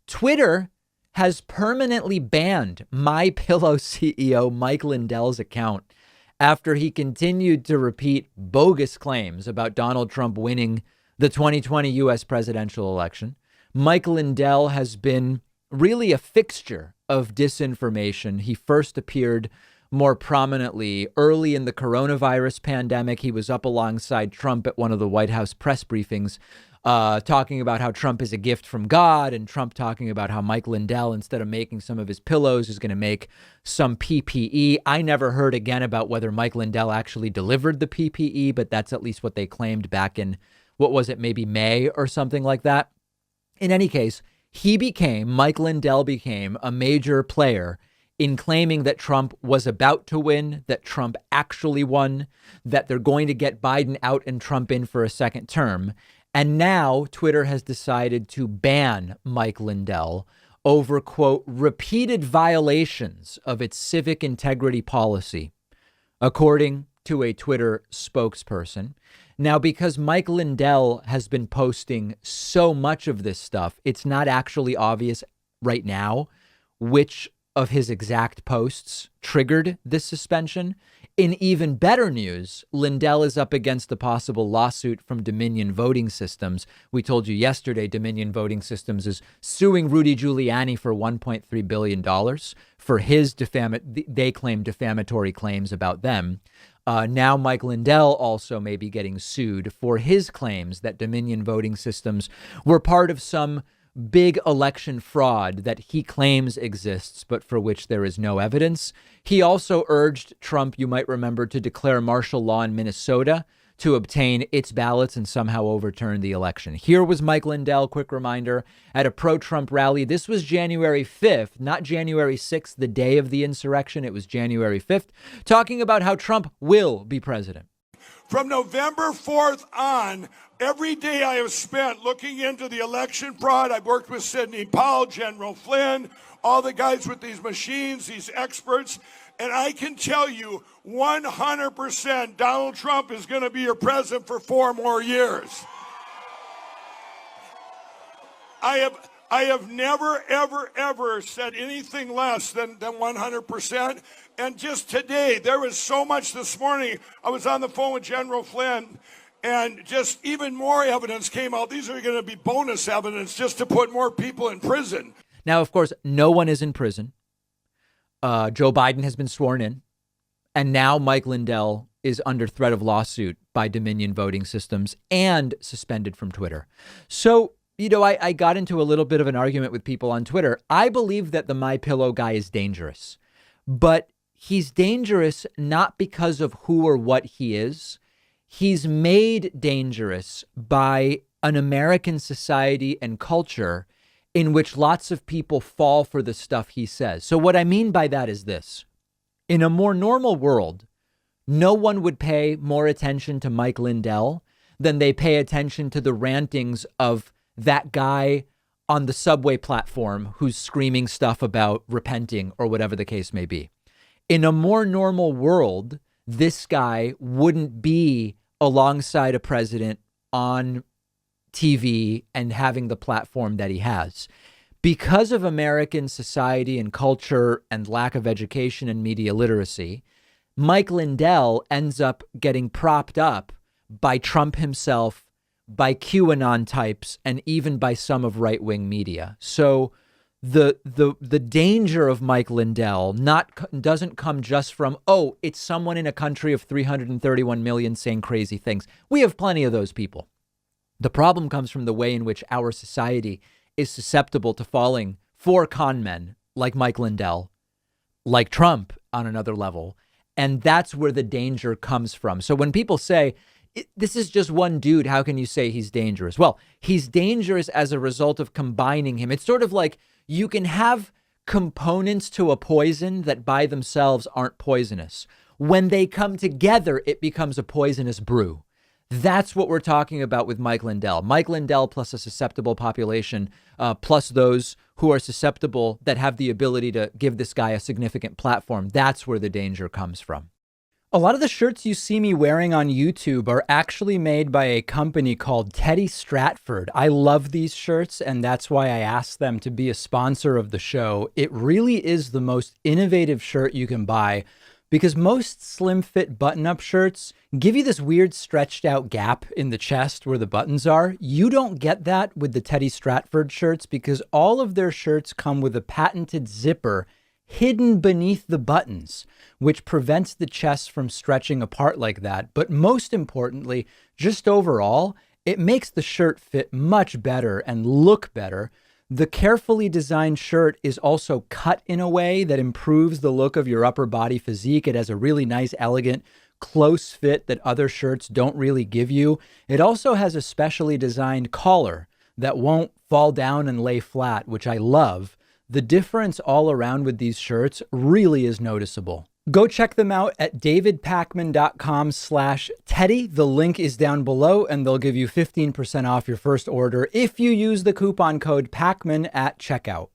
Twitter has permanently banned MyPillow CEO Mike Lindell's account after he continued to repeat bogus claims about Donald Trump winning the 2020 U.S. presidential election. Mike Lindell has been really a fixture of disinformation. He first appeared more prominently early in the coronavirus pandemic. He was up alongside Trump at one of the White House press briefings, talking about how Trump is a gift from God, and Trump talking about how Mike Lindell, instead of making some of his pillows, is going to make some PPE. I never heard again about whether Mike Lindell actually delivered the PPE, but that's at least what they claimed back in, what was it, maybe May or something like that. In any case, Mike Lindell became a major player in claiming that Trump was about to win, that Trump actually won, that they're going to get Biden out and Trump in for a second term. And now Twitter has decided to ban Mike Lindell over, quote, repeated violations of its civic integrity policy, according to a Twitter spokesperson. Now, because Mike Lindell has been posting so much of this stuff, it's not actually obvious right now which of his exact posts triggered this suspension. In even better news, Lindell is up against a possible lawsuit from Dominion Voting Systems. We told you yesterday, Dominion Voting Systems is suing Rudy Giuliani for $1.3 billion for his they claim defamatory claims about them. Now Mike Lindell also may be getting sued for his claims that Dominion Voting Systems were part of some big election fraud that he claims exists, but for which there is no evidence. He also urged Trump, you might remember, to declare martial law in Minnesota to obtain its ballots and somehow overturn the election. Here was Mike Lindell, quick reminder, at a pro-Trump rally. This was January 5th, not January 6th, the day of the insurrection. It was January 5th, talking about how Trump will be president. From November 4th on, every day I have spent looking into the election fraud. I've worked with Sidney Powell, General Flynn, all the guys with these machines, these experts. And I can tell you 100% Donald Trump is going to be your president for 4 more years. I have never, ever, ever said anything less than 100%. And just today, there was so much this morning. I was on the phone with General Flynn, and just even more evidence came out. These are going to be bonus evidence just to put more people in prison. Now, of course, no one is in prison. Joe Biden has been sworn in. And now Mike Lindell is under threat of lawsuit by Dominion Voting Systems and suspended from Twitter. So, I got into a little bit of an argument with people on Twitter. I believe that the MyPillow guy is dangerous, but he's dangerous not because of who or what he is. He's made dangerous by an American society and culture in which lots of people fall for the stuff he says. So what I mean by that is this. In a more normal world, no one would pay more attention to Mike Lindell than they pay attention to the rantings of that guy on the subway platform who's screaming stuff about repenting or whatever the case may be. In a more normal world, this guy wouldn't be alongside a president on TV and having the platform that he has. Because of American society and culture and lack of education and media literacy, Mike Lindell ends up getting propped up by Trump himself, by QAnon types, and even by some of right-wing media. So the danger of Mike Lindell doesn't come just from, it's someone in a country of 331 million saying crazy things. We have plenty of those people. The problem comes from the way in which our society is susceptible to falling for con men like Mike Lindell, like Trump on another level. And that's where the danger comes from. So when people say, this is just one dude, how can you say he's dangerous? Well, he's dangerous as a result of combining him. It's sort of like you can have components to a poison that by themselves aren't poisonous. When they come together, it becomes a poisonous brew. That's what we're talking about with Mike Lindell. Mike Lindell plus a susceptible population, plus those who are susceptible that have the ability to give this guy a significant platform. That's where the danger comes from. A lot of the shirts you see me wearing on YouTube are actually made by a company called Teddy Stratford. I love these shirts, and that's why I asked them to be a sponsor of the show. It really is the most innovative shirt you can buy because most slim fit button-up shirts give you this weird stretched out gap in the chest where the buttons are. You don't get that with the Teddy Stratford shirts because all of their shirts come with a patented zipper hidden beneath the buttons, which prevents the chest from stretching apart like that. But most importantly, just overall, it makes the shirt fit much better and look better. The carefully designed shirt is also cut in a way that improves the look of your upper body physique. It has a really nice, elegant, close fit that other shirts don't really give you. It also has a specially designed collar that won't fall down and lay flat, which I love. The difference all around with these shirts really is noticeable. Go check them out at davidpakman.com/Teddy. The link is down below and they'll give you 15% off your first order if you use the coupon code Pakman at checkout.